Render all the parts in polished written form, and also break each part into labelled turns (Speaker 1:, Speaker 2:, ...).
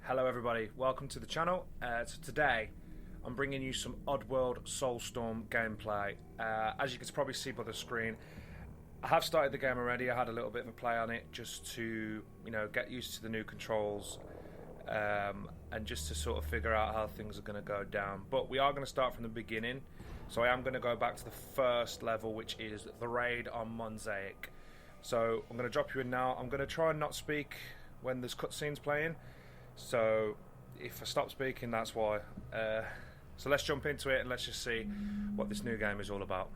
Speaker 1: Hello everybody, welcome to the channel. So today I'm bringing you some Oddworld Soulstorm gameplay. As you can probably see by the screen, I have started the game already. I had a little bit of a play on it just to, get used to the new controls and just to sort of figure out how things are going to go down. But we are going to start from the beginning. So I am going to go back to the first level, which is the raid on Monsaic. So I'm going to drop you in now. I'm going to try and not speak when there's cutscenes playing. So if I stop speaking, that's why. So let's jump into it and let's just see what this new game is all about.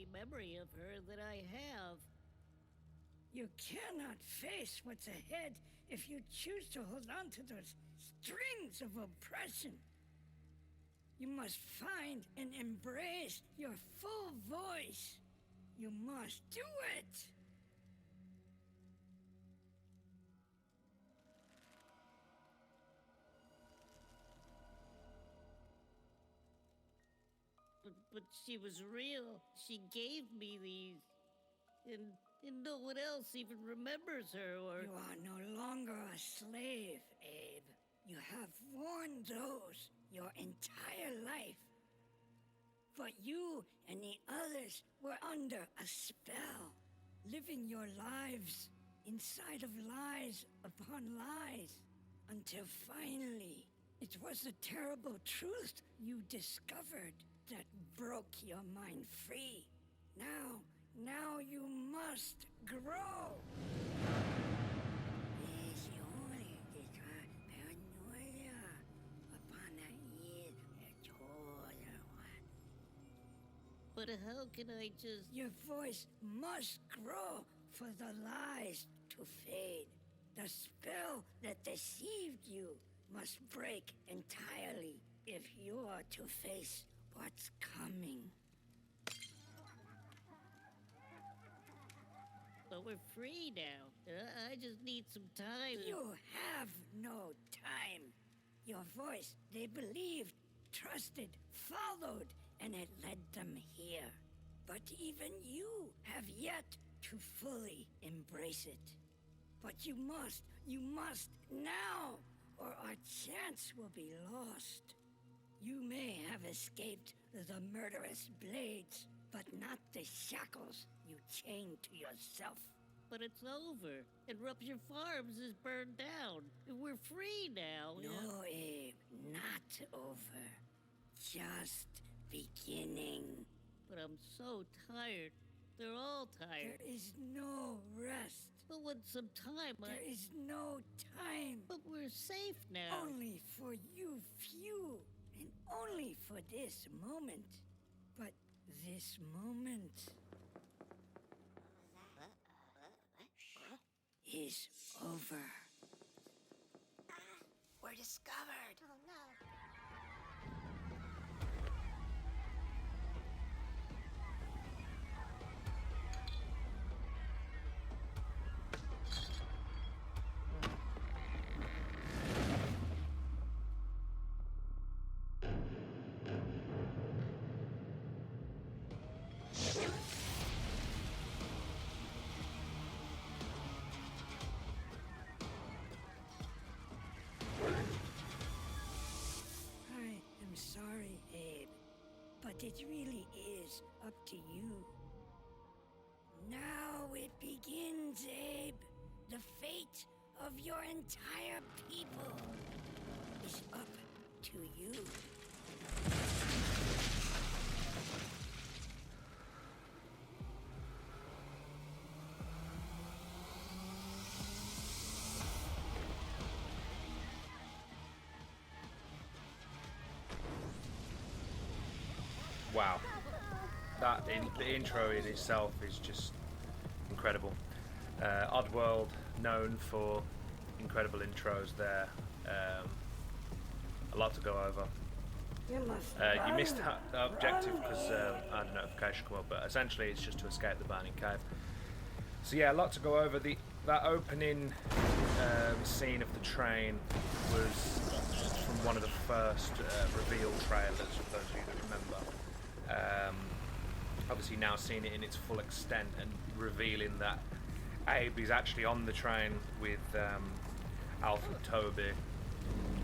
Speaker 2: only memory of her that I have.
Speaker 3: You cannot face what's ahead if you choose to hold on to those strings of oppression. You must find and embrace your full voice. You must do it!
Speaker 2: But she was real. She gave me these. And no one else even remembers her or...
Speaker 3: You are no longer a slave, Abe. You have worn those your entire life. But you and the others were under a spell, living your lives inside of lies upon lies, until finally it was the terrible truth you discovered that broke your mind free. Now you must grow.
Speaker 2: But how can I just...
Speaker 3: Your voice must grow for the lies to fade. The spell that deceived you must break entirely if you are to face what's coming.
Speaker 2: But we're free now. I just need some time.
Speaker 3: You have no time. Your voice, they believed, trusted, followed, and it led them here. But even you have yet to fully embrace it. But you must now, or our chance will be lost. You may have escaped the murderous blades, but not the shackles you chained to yourself.
Speaker 2: But it's over, and Rupture Farms is burned down. We're free now.
Speaker 3: No, Abe, not over. Just beginning.
Speaker 2: But I'm so tired. They're all tired.
Speaker 3: There is no rest.
Speaker 2: But with some time,
Speaker 3: There is no time.
Speaker 2: But we're safe now.
Speaker 3: Only for you few, and only for this moment. But this moment is over.
Speaker 4: We're discovered. Oh no.
Speaker 3: I'm sorry, Abe, but it really is up to you. Now it begins, Abe. The fate of your entire people is up to you.
Speaker 1: Wow, the intro in itself is just incredible. Oddworld, known for incredible intros there. A lot to go over. You missed the objective because I had a notification come up, but essentially it's just to escape the burning cave. So yeah, a lot to go over. That opening scene of the train was from one of the first reveal trailers, for those of you that remember. Obviously now seeing it in its full extent and revealing that Abe is actually on the train with Alfred Toby,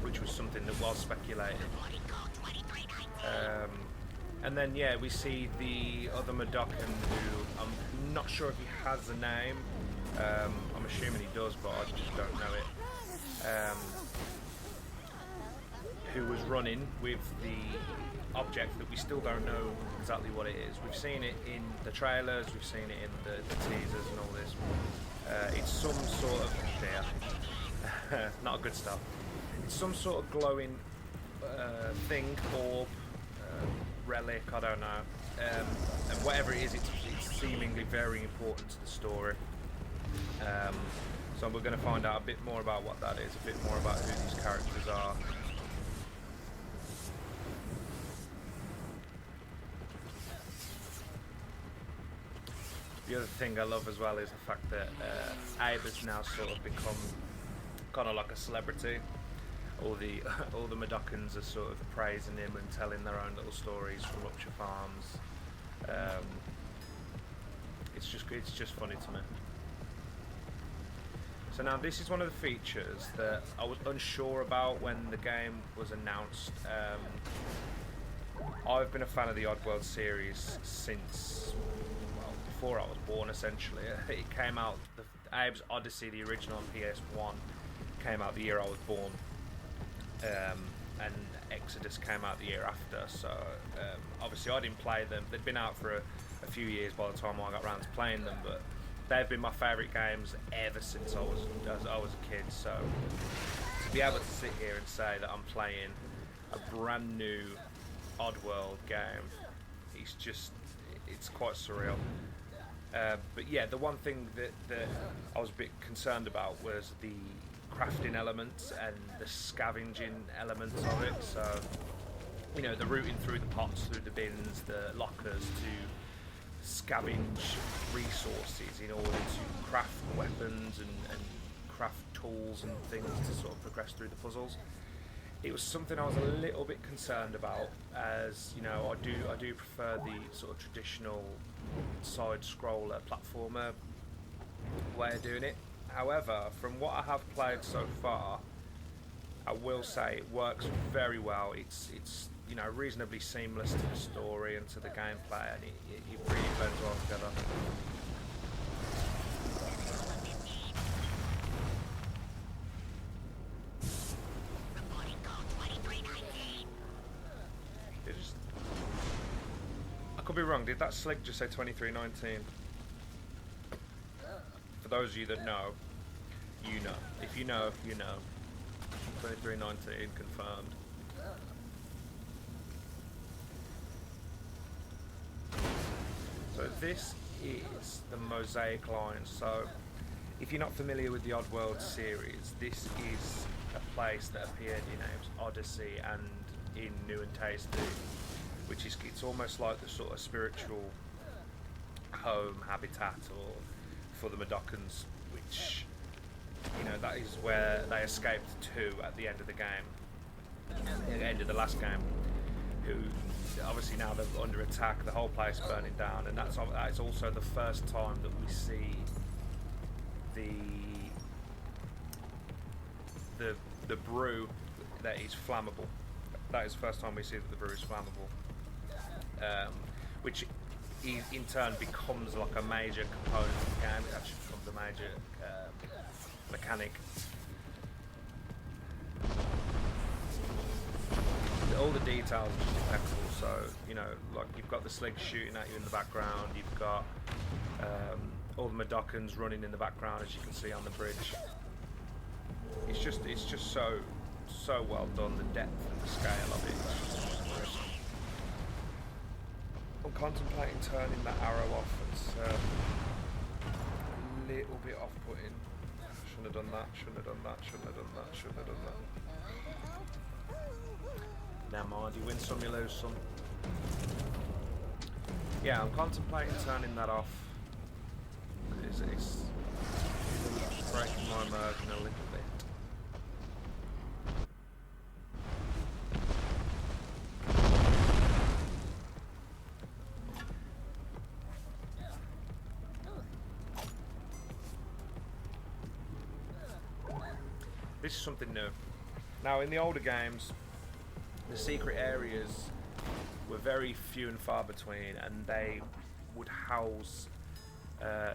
Speaker 1: which was something that was speculated. And then yeah, we see the other Madokan, who I'm not sure if he has a name. I'm assuming he does, but I just don't know it. Who was running with the object that we still don't know exactly what it is. We've seen it in the trailers, we've seen it in the teasers and all this. It's some sort of not a good stuff. It's some sort of glowing thing, orb, relic, I don't know. and whatever it is, it's seemingly very important to the story. So we're going to find out a bit more about what that is, a bit more about who these characters are. The other thing I love as well is the fact that Abe has now sort of become kind of like a celebrity. All the Mudokons are sort of praising him and telling their own little stories from Upshur Farms. It's just funny to me. So now this is one of the features that I was unsure about when the game was announced. I've been a fan of the Oddworld series since, well, before I was born, essentially. It came out, Abe's Odyssey, the original on PS1, came out the year I was born. And Exodus came out the year after, so obviously I didn't play them. They'd been out for a few years by the time I got around to playing them, but they've been my favourite games ever since I was a kid. So to be able to sit here and say that I'm playing a brand new Oddworld game, it's quite surreal. But yeah, the one thing that I was a bit concerned about was the crafting elements and the scavenging elements of it. So, you know, the routing through the pots, through the bins, the lockers to scavenge resources in order to craft weapons and craft tools and things to sort of progress through the puzzles. It was something I was a little bit concerned about, as you know, I do prefer the sort of traditional side scroller platformer way of doing it. However, from what I have played so far, I will say it works very well. It's you know, reasonably seamless to the story and to the gameplay, and it really blends well together. I could be wrong. Did that slig just say 2319? For those of you that know, you know. If you know, you know. 2319 confirmed. So this is the Monsaic line. So if you're not familiar with the Oddworld series, this is a place that appeared in Abe's Odyssey and in New and Tasty, which is, it's almost like the sort of spiritual home habitat or for the Mudokons, which, you know, that is where they escaped to at the end of the game, at the end of the last game, who obviously now they're under attack, the whole place burning down, and that is also the first time that we see the brew that is flammable. That is the first time we see that the brew is flammable, which in turn becomes like a major component of the game. It actually becomes a major mechanic. All the details are just impeccable. So, you know, like you've got the sligs shooting at you in the background, you've got all the Mudokons running in the background, as you can see on the bridge. It's just so well done. The depth and the scale of it. I'm contemplating turning that arrow off. It's a little bit off-putting. Shouldn't have done that. Shouldn't have done that. Shouldn't have done that. Shouldn't have done that. Never mind, you win some, you lose some. Yeah, I'm contemplating turning that off. It's breaking my immersion a little bit. This is something new. Now, in the older games, the secret areas were very few and far between, and they would house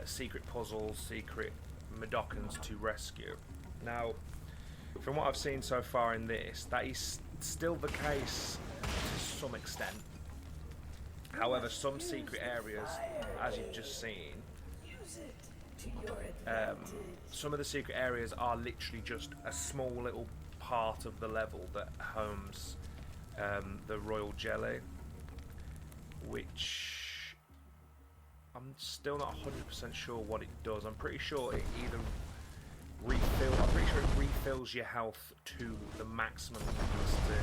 Speaker 1: secret puzzles, secret Mudokons to rescue. Now, from what I've seen so far in this, that is still the case to some extent. However, some secret areas, as you've just seen, some of the secret areas are literally just a small little part of the level that homes the royal jelly, which I'm still not 100% sure what it does. I'm pretty sure it either refills your health to the maximum capacity,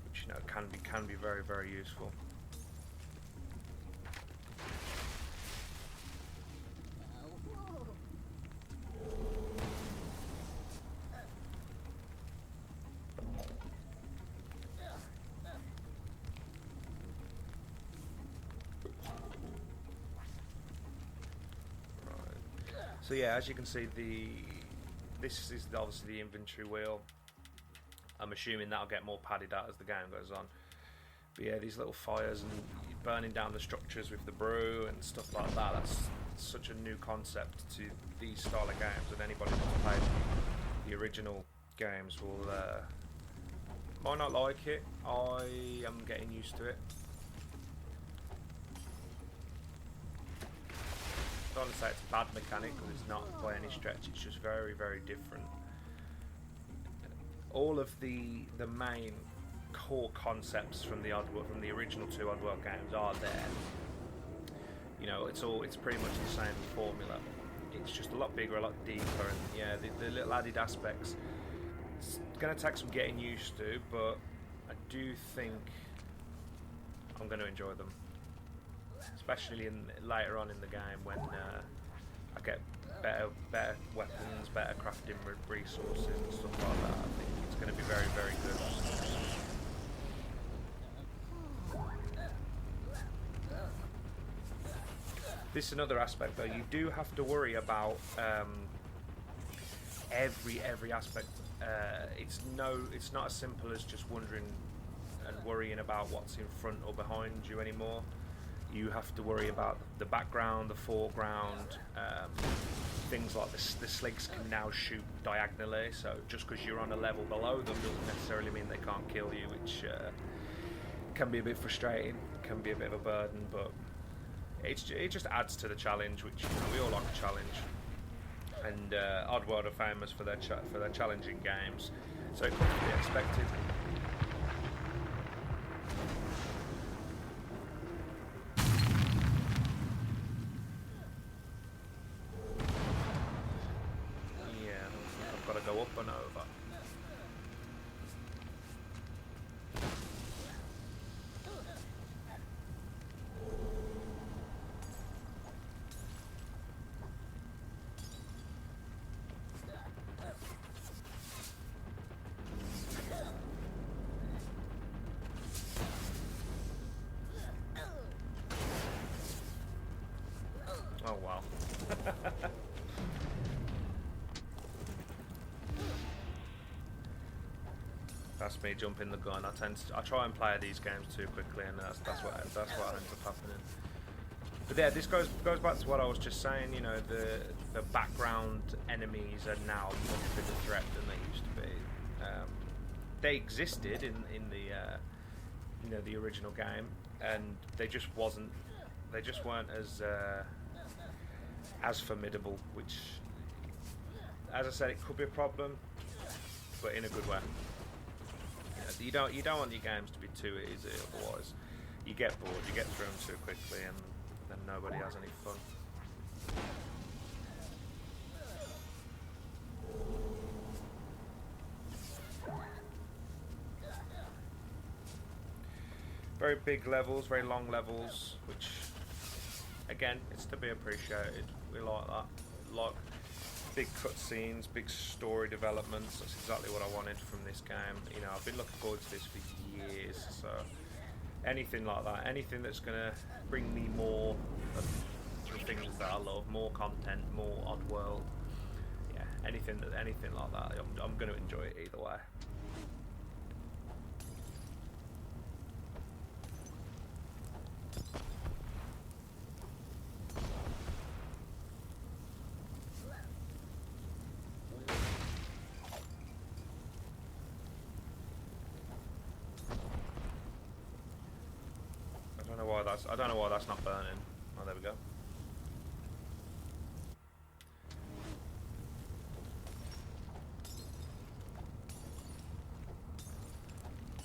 Speaker 1: which can be very, very useful. So yeah, as you can see, this is obviously the inventory wheel. I'm assuming that'll get more padded out as the game goes on. But yeah, these little fires and burning down the structures with the brew and stuff like that, that's such a new concept to these style of games, and anybody that's played the original games will might not like it. I am getting used to it. I don't want to say it's a bad mechanic, because it's not by any stretch. It's just very, very different. All of the main core concepts from the original two Oddworld games are there. You know, it's pretty much the same formula. It's just a lot bigger, a lot deeper, and yeah, the little added aspects. It's going to take some getting used to, but I do think I'm going to enjoy them. Especially later on in the game when I get better weapons, better crafting resources and stuff like that. I think it's going to be very, very good. This is another aspect though. You do have to worry about every aspect. It's not as simple as just wondering and worrying about what's in front or behind you anymore. You have to worry about the background, the foreground, things like the sligs can now shoot diagonally, so just because you're on a level below them doesn't necessarily mean they can't kill you, which can be a bit frustrating, can be a bit of a burden, but it just adds to the challenge, which, you know, we all like a challenge. And Oddworld are famous for their challenging games, so it could be expected. Go up and over. Oh wow. That's me jumping the gun. I try and play these games too quickly, and that's what ends up happening. But yeah, this goes back to what I was just saying. You know, the background enemies are now much bigger threat than they used to be. They existed in the the original game, and they just weren't as formidable. Which, as I said, it could be a problem, but in a good way. You don't want your games to be too easy, otherwise you get bored, you get through them too quickly, and then nobody has any fun. Very big levels, very long levels, which again, it's to be appreciated. We like that. Like big cutscenes, big story developments. That's exactly what I wanted from this game. You know, I've been looking forward to this for years. So anything like that, anything that's going to bring me more of the things that I love, more content, more Oddworld. Yeah, anything like that, I'm going to enjoy it either way. I don't know why that's not burning. Oh, there we go.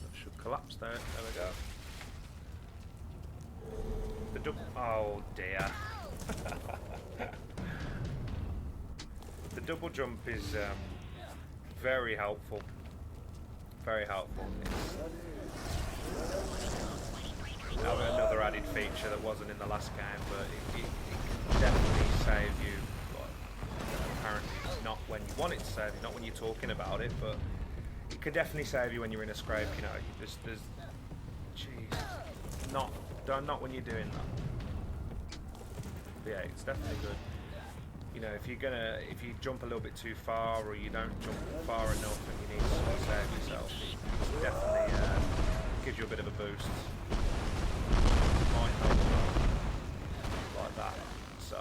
Speaker 1: That should collapse there. There we go. Oh dear. The double jump is very helpful. Very helpful. It's another added feature that wasn't in the last game, but it can definitely save you. Apparently, it's not when you want it to save you, not when you're talking about it, but it can definitely save you when you're in a scrape. You know, there's jeez, not when you're doing that. But yeah, it's definitely good. You know, if you jump a little bit too far, or you don't jump far enough, and you need to sort of save yourself, it definitely gives you a bit of a boost. Might help like that. So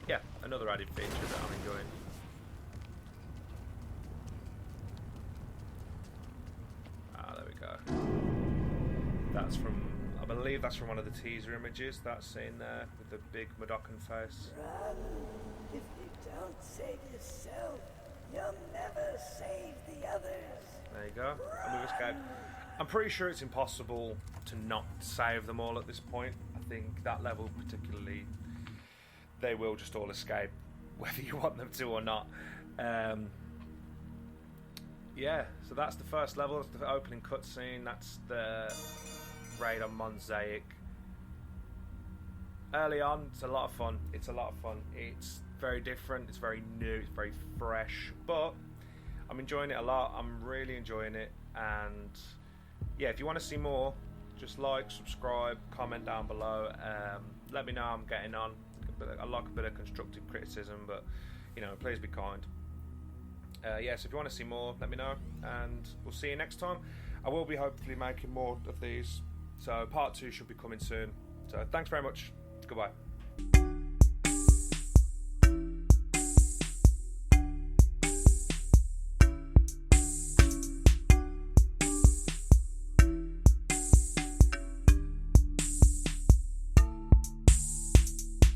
Speaker 1: yeah, another added feature that I'm enjoying. There we go. That's from, I believe that's from one of the teaser images. That scene there with the big Madokan face.
Speaker 3: Run. If you don't save yourself, you'll never save the others.
Speaker 1: There you go. And we've escaped. I'm pretty sure it's impossible to not save them all at this point. I think that level particularly, they will just all escape, whether you want them to or not. Yeah, so that's the first level. It's the opening cutscene. That's the raid on Monsaic. Early on, it's a lot of fun. It's very different. It's very new. It's very fresh. But I'm enjoying it a lot. I'm really enjoying it. And yeah, if you want to see more, just like, subscribe, comment down below. Let me know how I'm getting on. I like a bit of constructive criticism, but you know, please be kind. Yeah, so if you want to see more, let me know, and we'll see you next time. I will be hopefully making more of these, so part 2 should be coming soon. So thanks very much. Goodbye.